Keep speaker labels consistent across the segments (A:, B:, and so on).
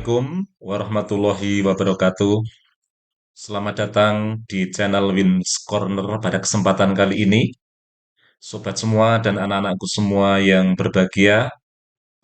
A: Assalamualaikum warahmatullahi wabarakatuh. Selamat datang di channel Wins Corner pada kesempatan kali ini. Sobat semua dan anak-anakku semua yang berbahagia,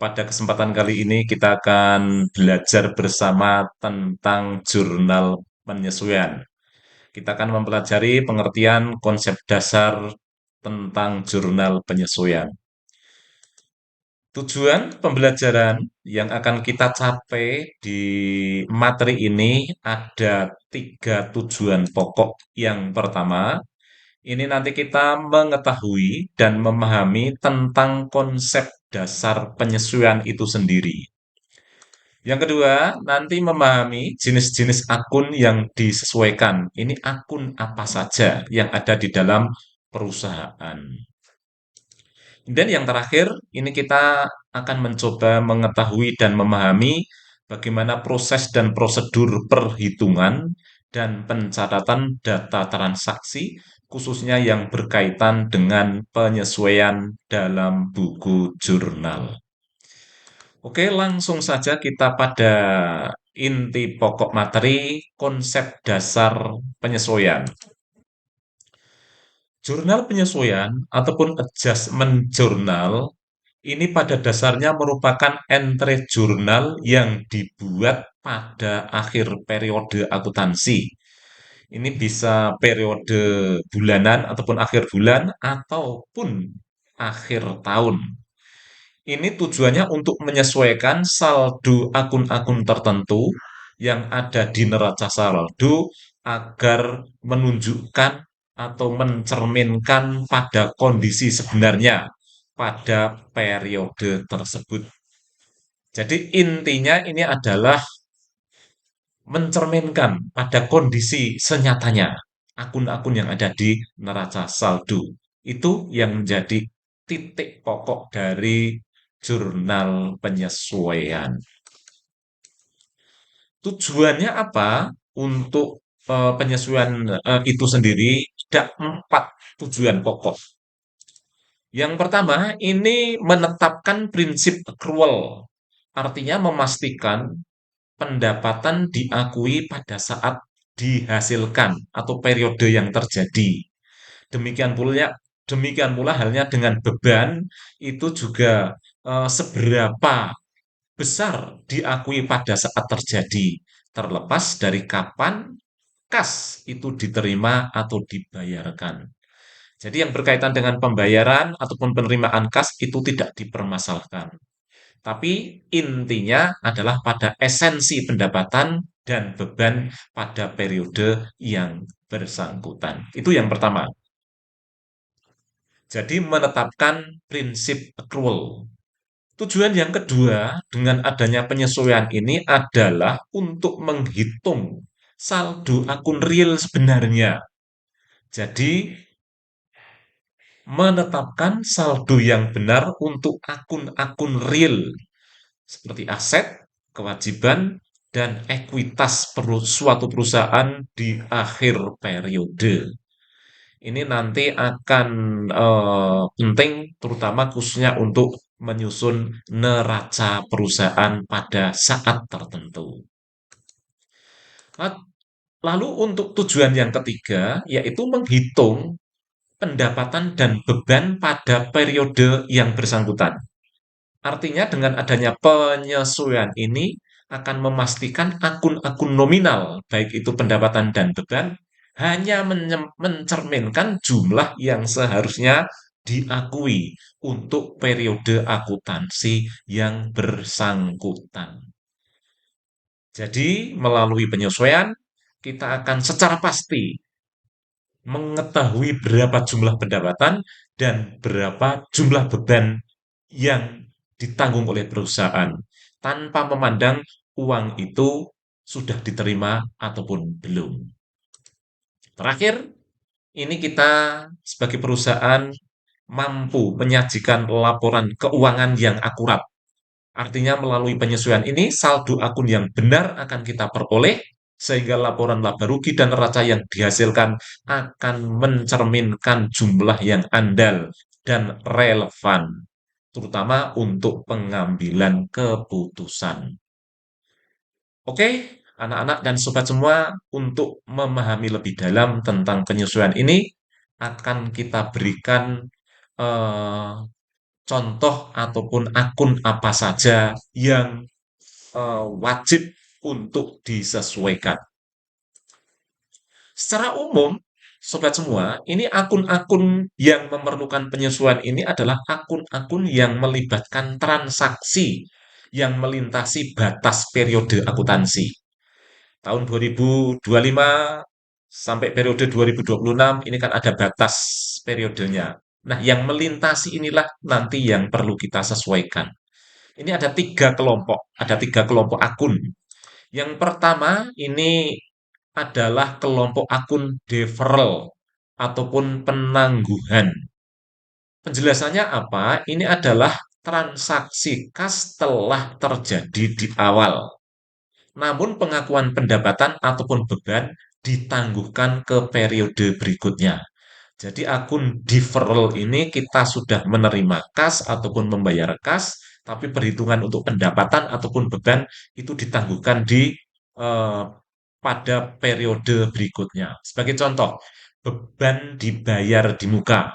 A: pada kesempatan kali ini kita akan belajar bersama tentang jurnal penyesuaian. Kita akan mempelajari pengertian konsep dasar tentang jurnal penyesuaian. Tujuan pembelajaran yang akan kita capai di materi ini ada tiga tujuan pokok. Yang pertama, ini nanti kita mengetahui dan memahami tentang konsep dasar penyesuaian itu sendiri. Yang kedua, nanti memahami jenis-jenis akun yang disesuaikan. Ini akun apa saja yang ada di dalam perusahaan. Dan yang terakhir, ini kita akan mencoba mengetahui dan memahami bagaimana proses dan prosedur perhitungan dan pencatatan data transaksi, khususnya yang berkaitan dengan penyesuaian dalam buku jurnal. Oke, langsung saja kita pada inti pokok materi, konsep dasar penyesuaian. Jurnal penyesuaian ataupun adjustment journal ini pada dasarnya merupakan entry jurnal yang dibuat pada akhir periode akuntansi. Ini bisa periode bulanan ataupun akhir bulan ataupun akhir tahun. Ini tujuannya untuk menyesuaikan saldo akun-akun tertentu yang ada di neraca saldo agar menunjukkan atau mencerminkan pada kondisi sebenarnya pada periode tersebut. Jadi intinya ini adalah mencerminkan pada kondisi senyatanya akun-akun yang ada di neraca saldo. Itu yang menjadi titik pokok dari jurnal penyesuaian. Tujuannya apa untuk penyesuaian itu sendiri? Ada 4 tujuan pokok. Yang pertama, ini menetapkan prinsip accrual, artinya memastikan pendapatan diakui pada saat dihasilkan atau periode yang terjadi. Demikian pula halnya dengan beban itu juga seberapa besar diakui pada saat terjadi, terlepas dari kapan kas itu diterima atau dibayarkan. Jadi yang berkaitan dengan pembayaran ataupun penerimaan kas itu tidak dipermasalahkan. Tapi intinya adalah pada esensi pendapatan dan beban pada periode yang bersangkutan. Itu yang pertama. Jadi menetapkan prinsip accrual. Tujuan yang kedua dengan adanya penyesuaian ini adalah untuk menghitung saldo akun real sebenarnya. Jadi menetapkan saldo yang benar untuk akun-akun real seperti aset, kewajiban, dan ekuitas suatu perusahaan di akhir periode. Ini nanti akan penting terutama khususnya untuk menyusun neraca perusahaan pada saat tertentu. Lalu untuk tujuan yang ketiga yaitu menghitung pendapatan dan beban pada periode yang bersangkutan. Artinya dengan adanya penyesuaian ini akan memastikan akun-akun nominal, baik itu pendapatan dan beban, hanya mencerminkan jumlah yang seharusnya diakui untuk periode akuntansi yang bersangkutan. Jadi, melalui penyesuaian, kita akan secara pasti mengetahui berapa jumlah pendapatan dan berapa jumlah beban yang ditanggung oleh perusahaan tanpa memandang uang itu sudah diterima ataupun belum. Terakhir, ini kita sebagai perusahaan mampu menyajikan laporan keuangan yang akurat. Artinya melalui penyesuaian ini saldo akun yang benar akan kita peroleh sehingga laporan laba rugi dan neraca yang dihasilkan akan mencerminkan jumlah yang andal dan relevan, terutama untuk pengambilan keputusan. Oke, anak-anak dan sobat semua, untuk memahami lebih dalam tentang penyesuaian ini, akan kita berikan eh, contoh ataupun akun apa saja yang wajib untuk disesuaikan. Secara umum, sobat semua, ini akun-akun yang memerlukan penyesuaian ini adalah akun-akun yang melibatkan transaksi yang melintasi batas periode akuntansi. Tahun 2025 sampai periode 2026 ini kan ada batas periodenya. Nah, yang melintasi inilah nanti yang perlu kita sesuaikan. Ini ada tiga kelompok akun. Yang pertama ini adalah kelompok akun deferral ataupun penangguhan. Penjelasannya apa? Ini adalah transaksi kas telah terjadi di awal. Namun pengakuan pendapatan ataupun beban ditangguhkan ke periode berikutnya. Jadi akun deferral ini kita sudah menerima kas ataupun membayar kas, tapi perhitungan untuk pendapatan ataupun beban itu ditangguhkan eh, pada periode berikutnya. Sebagai contoh, beban dibayar di muka.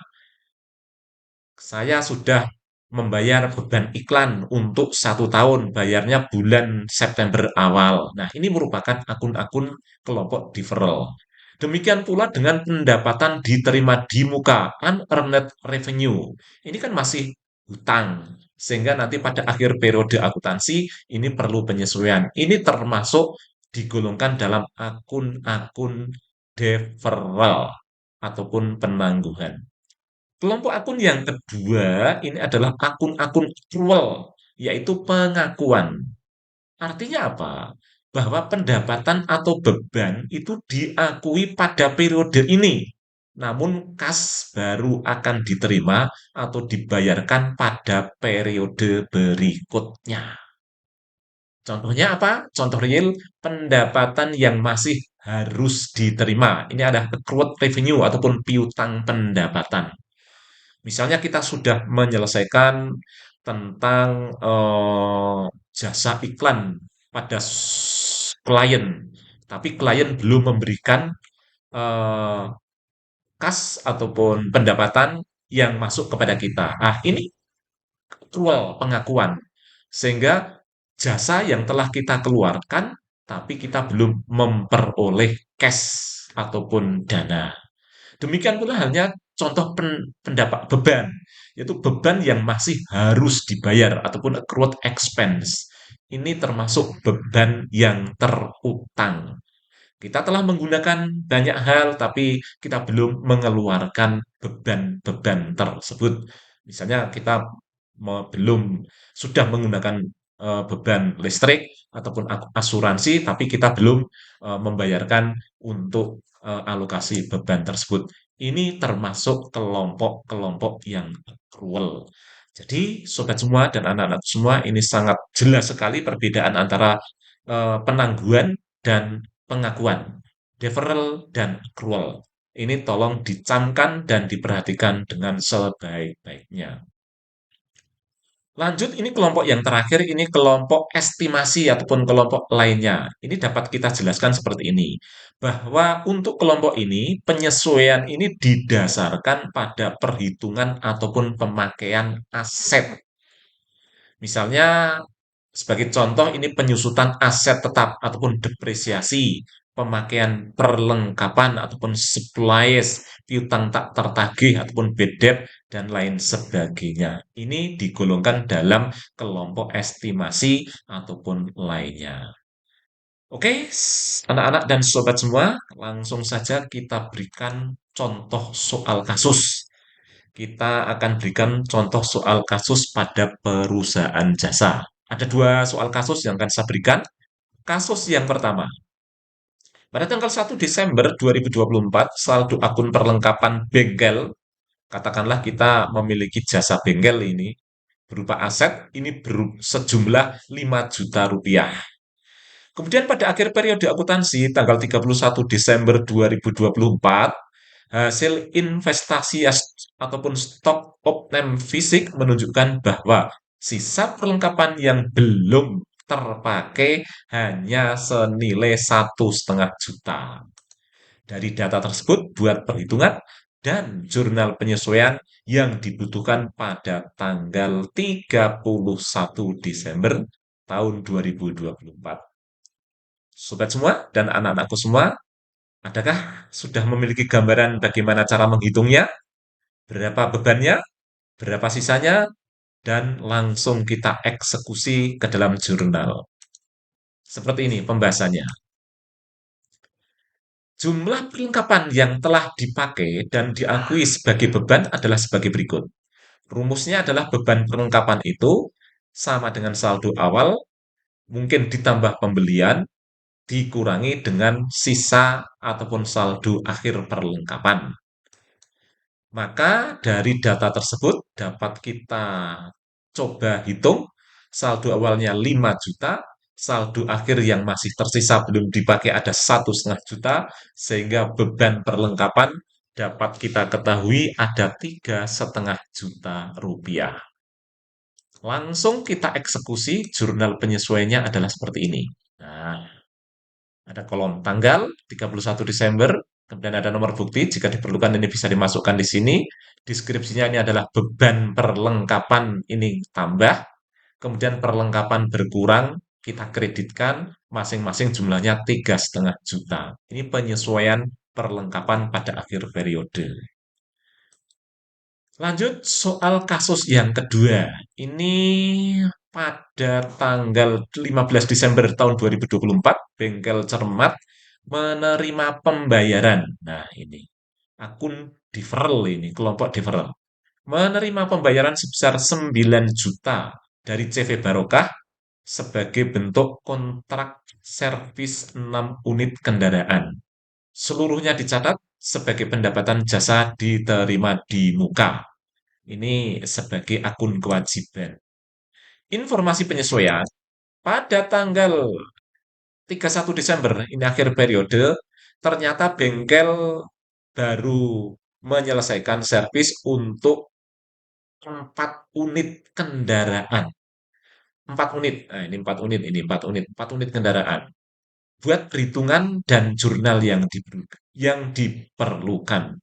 A: Saya sudah membayar beban iklan untuk 1 tahun, bayarnya bulan September awal. Nah, ini merupakan akun-akun kelompok deferral. Demikian pula dengan pendapatan diterima di muka, unearned revenue. Ini kan masih hutang, sehingga nanti pada akhir periode akuntansi ini perlu penyesuaian. Ini termasuk digolongkan dalam akun-akun deferral ataupun penangguhan. Kelompok akun yang kedua ini adalah akun-akun accrual, yaitu pengakuan. Artinya apa? Bahwa pendapatan atau beban itu diakui pada periode ini. Namun kas baru akan diterima atau dibayarkan pada periode berikutnya. Contohnya apa? Contoh real, pendapatan yang masih harus diterima. Ini ada accrued revenue ataupun piutang pendapatan. Misalnya kita sudah menyelesaikan tentang jasa iklan pada klien, tapi klien belum memberikan eh, kas ataupun pendapatan yang masuk kepada kita. Ah, ini aktual pengakuan. Sehingga jasa yang telah kita keluarkan, tapi kita belum memperoleh cash ataupun dana. Demikian pula halnya contoh pendapat beban, yaitu beban yang masih harus dibayar ataupun accrued expense. Ini termasuk beban yang terutang. Kita telah menggunakan banyak hal, tapi kita belum mengeluarkan beban-beban tersebut. Misalnya kita belum sudah menggunakan beban listrik ataupun asuransi, tapi kita belum membayarkan untuk alokasi beban tersebut. Ini termasuk kelompok-kelompok yang cruel. Jadi, sobat semua dan anak-anak semua, ini sangat jelas sekali perbedaan antara penangguhan dan pengakuan, deferral dan accrual. Ini tolong dicamkan dan diperhatikan dengan sebaik-baiknya. Lanjut, ini kelompok yang terakhir, ini kelompok estimasi ataupun kelompok lainnya. Ini dapat kita jelaskan seperti ini, bahwa untuk kelompok ini, penyesuaian ini didasarkan pada perhitungan ataupun pemakaian aset. Misalnya, sebagai contoh, ini penyusutan aset tetap ataupun depresiasi, pemakaian perlengkapan ataupun supplies, piutang tak tertagih ataupun bad debt, dan lain sebagainya. Ini digolongkan dalam kelompok estimasi ataupun lainnya. Oke, anak-anak dan sobat semua, langsung saja kita berikan contoh soal kasus. Kita akan berikan contoh soal kasus pada perusahaan jasa. Ada dua soal kasus yang akan saya berikan. Kasus yang pertama, pada tanggal 1 Desember 2024, saldo akun perlengkapan bengkel, katakanlah kita memiliki jasa bengkel ini, berupa aset, ini sejumlah 5 juta rupiah. Kemudian pada akhir periode akuntansi, tanggal 31 Desember 2024, hasil investasi ataupun stok opname fisik menunjukkan bahwa sisa perlengkapan yang belum terpakai hanya senilai 1,5 juta. Dari data tersebut, buat perhitungan dan jurnal penyesuaian yang dibutuhkan pada tanggal 31 Desember tahun 2024. Sobat semua dan anak-anakku semua, adakah sudah memiliki gambaran bagaimana cara menghitungnya, berapa bebannya, berapa sisanya, dan langsung kita eksekusi ke dalam jurnal? Seperti ini pembahasannya. Jumlah perlengkapan yang telah dipakai dan diakui sebagai beban adalah sebagai berikut. Rumusnya adalah beban perlengkapan itu sama dengan saldo awal, mungkin ditambah pembelian, dikurangi dengan sisa ataupun saldo akhir perlengkapan. Maka dari data tersebut dapat kita coba hitung saldo awalnya 5 juta, saldo akhir yang masih tersisa belum dipakai ada 1,5 juta, sehingga beban perlengkapan dapat kita ketahui ada 3,5 juta rupiah. Langsung kita eksekusi, jurnal penyesuaiannya adalah seperti ini. Nah, ada kolom tanggal 31 Desember, kemudian ada nomor bukti, jika diperlukan ini bisa dimasukkan di sini. Deskripsinya ini adalah beban perlengkapan ini tambah, kemudian perlengkapan berkurang, kita kreditkan, masing-masing jumlahnya 3,5 juta. Ini penyesuaian perlengkapan pada akhir periode. Lanjut soal kasus yang kedua. Ini pada tanggal 15 Desember tahun 2024, Bengkel Cermat menerima pembayaran. Nah, ini akun deferral ini, kelompok deferral. Menerima pembayaran sebesar 9 juta dari CV Barokah sebagai bentuk kontrak servis 6 unit kendaraan. Seluruhnya dicatat sebagai pendapatan jasa diterima di muka. Ini sebagai akun kewajiban. Informasi penyesuaian pada tanggal 31 Desember, ini akhir periode, ternyata bengkel baru menyelesaikan servis untuk 4 unit kendaraan. 4 unit, nah ini 4 unit, ini 4 unit, 4 unit kendaraan. Buat perhitungan dan jurnal yang diperlukan.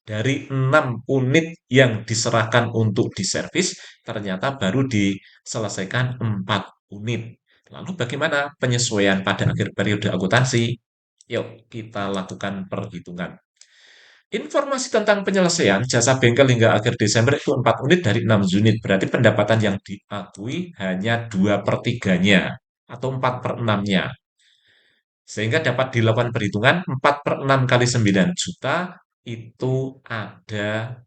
A: Dari 6 unit yang diserahkan untuk diservis, ternyata baru diselesaikan 4 unit. Lalu bagaimana penyesuaian pada akhir periode akuntansi? Yuk, kita lakukan perhitungan. Informasi tentang penyelesaian jasa bengkel hingga akhir Desember itu 4 unit dari 6 unit. Berarti pendapatan yang diakui hanya 2/3-nya atau 4/6-nya. Sehingga dapat dilakukan perhitungan 4/6 kali 9 juta itu ada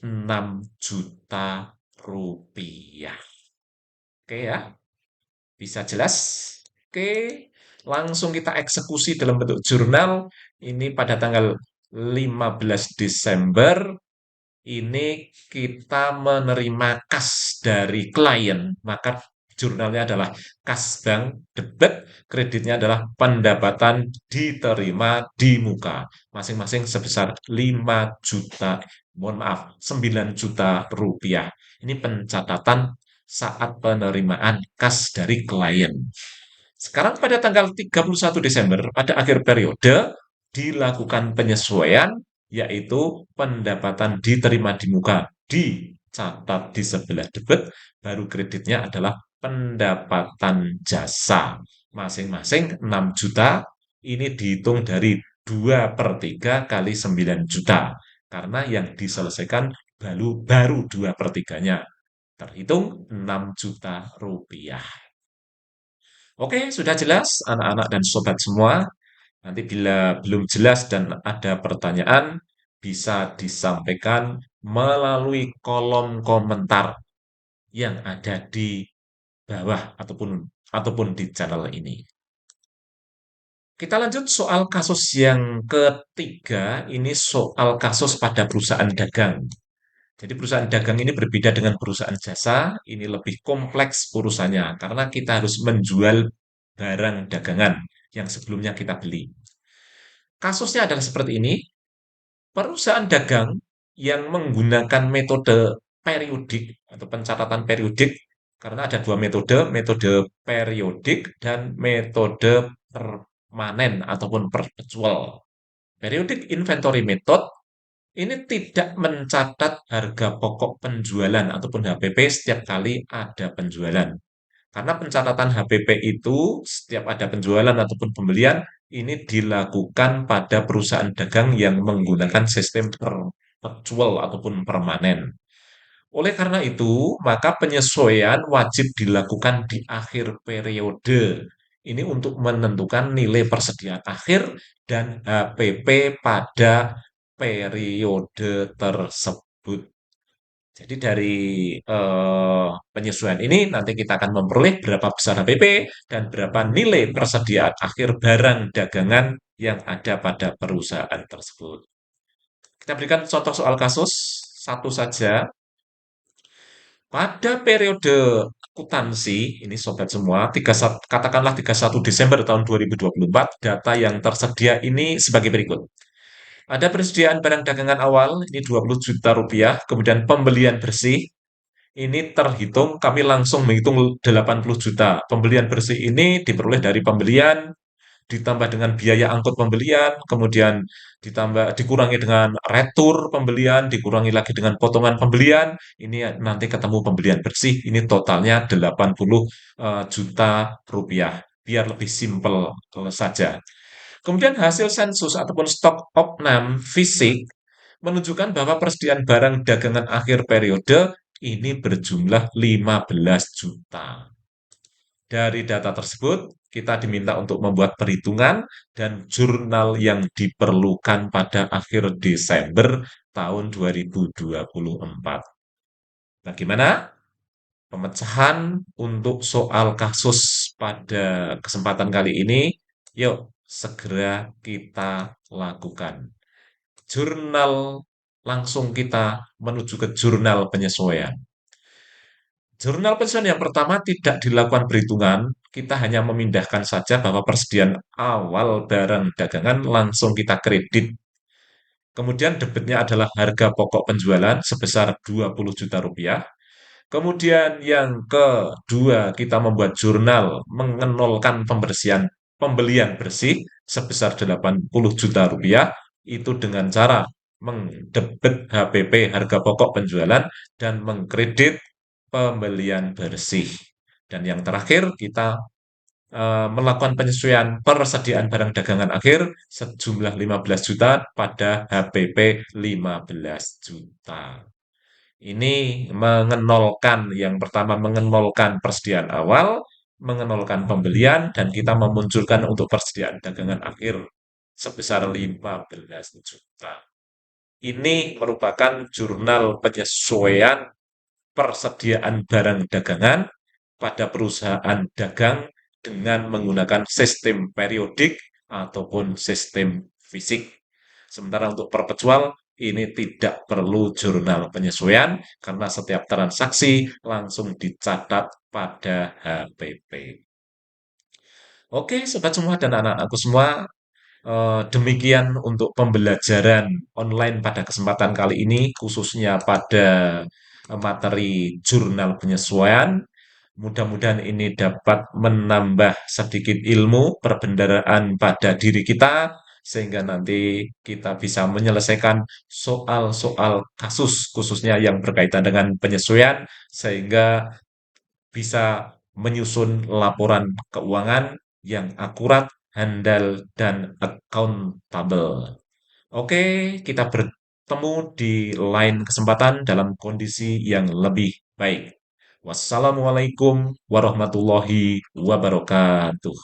A: 6 juta rupiah. Oke ya, bisa jelas? Oke, langsung kita eksekusi dalam bentuk jurnal. Ini pada tanggal 15 Desember ini kita menerima kas dari klien, maka jurnalnya adalah kas bank debit, kreditnya adalah pendapatan diterima di muka, masing-masing sebesar 5 juta, mohon maaf, 9 juta rupiah. Ini pencatatan saat penerimaan kas dari klien. Sekarang pada tanggal 31 Desember, pada akhir periode, dilakukan penyesuaian, yaitu pendapatan diterima di muka dicatat di sebelah debit, baru kreditnya adalah pendapatan jasa. Masing-masing 6 juta, ini dihitung dari 2/3 kali 9 juta. Karena yang diselesaikan baru 2/3-nya. Terhitung 6 juta rupiah. Oke, sudah jelas anak-anak dan sobat semua. Nanti bila belum jelas dan ada pertanyaan, bisa disampaikan melalui kolom komentar yang ada di bawah ataupun di channel ini. Kita lanjut soal kasus yang ketiga, ini soal kasus pada perusahaan dagang. Jadi perusahaan dagang ini berbeda dengan perusahaan jasa, ini lebih kompleks urusannya karena kita harus menjual barang dagangan yang sebelumnya kita beli. Kasusnya adalah seperti ini, perusahaan dagang yang menggunakan metode periodik atau pencatatan periodik Karena ada dua metode, metode periodik dan metode permanen ataupun perpetual. Periodic inventory method ini tidak mencatat harga pokok penjualan ataupun HPP setiap kali ada penjualan. Karena pencatatan HPP itu setiap ada penjualan ataupun pembelian ini dilakukan pada perusahaan dagang yang menggunakan sistem perpetual ataupun permanen. Oleh karena itu, maka penyesuaian wajib dilakukan di akhir periode. Ini untuk menentukan nilai persediaan akhir dan HPP pada periode tersebut. Jadi dari penyesuaian ini nanti kita akan memperoleh berapa besar HPP dan berapa nilai persediaan akhir barang dagangan yang ada pada perusahaan tersebut. Kita berikan contoh soal kasus satu saja. Pada periode akuntansi, ini sobat semua, katakanlah 31 Desember tahun 2024, data yang tersedia ini sebagai berikut. Ada persediaan barang dagangan awal, ini 20 juta rupiah, kemudian pembelian bersih, ini terhitung, kami langsung menghitung 80 juta. Pembelian bersih ini diperoleh dari pembelian, ditambah dengan biaya angkut pembelian, kemudian dikurangi dengan retur pembelian, dikurangi lagi dengan potongan pembelian, ini nanti ketemu pembelian bersih, ini totalnya 80 juta rupiah. Biar lebih simpel saja. Kemudian hasil sensus ataupun stok opnam fisik menunjukkan bahwa persediaan barang dagangan akhir periode ini berjumlah 15 juta. Dari data tersebut, kita diminta untuk membuat perhitungan dan jurnal yang diperlukan pada akhir Desember tahun 2024. Bagaimana pemecahan untuk soal kasus pada kesempatan kali ini? Yuk, segera kita lakukan. Jurnal langsung kita menuju ke jurnal penyesuaian. Jurnal pensiun yang pertama tidak dilakukan perhitungan, kita hanya memindahkan saja bahwa persediaan awal barang dagangan langsung kita kredit. Kemudian debitnya adalah harga pokok penjualan sebesar 20 juta rupiah. Kemudian yang kedua, kita membuat jurnal mengenolkan pembersihan pembelian bersih sebesar 80 juta rupiah itu dengan cara mendebit HPP harga pokok penjualan dan mengkredit pembelian bersih. Dan yang terakhir, kita melakukan penyesuaian persediaan barang dagangan akhir sejumlah 15 juta pada HPP 15 juta. Ini mengenolkan, yang pertama mengenolkan persediaan awal, mengenolkan pembelian, dan kita memunculkan untuk persediaan dagangan akhir sebesar 15 juta. Ini merupakan jurnal penyesuaian persediaan barang dagangan pada perusahaan dagang dengan menggunakan sistem periodik ataupun sistem fisik. Sementara untuk perpetual, ini tidak perlu jurnal penyesuaian karena setiap transaksi langsung dicatat pada HPP. Oke, sobat semua dan anak-anakku semua, demikian untuk pembelajaran online pada kesempatan kali ini, khususnya pada materi jurnal penyesuaian. Mudah-mudahan ini dapat menambah sedikit ilmu perbendaharaan pada diri kita, sehingga nanti kita bisa menyelesaikan soal-soal kasus, khususnya yang berkaitan dengan penyesuaian, sehingga bisa menyusun laporan keuangan yang akurat, handal, dan akuntabel. Oke, kita bertemu di lain kesempatan dalam kondisi yang lebih baik. Wassalamualaikum warahmatullahi wabarakatuh.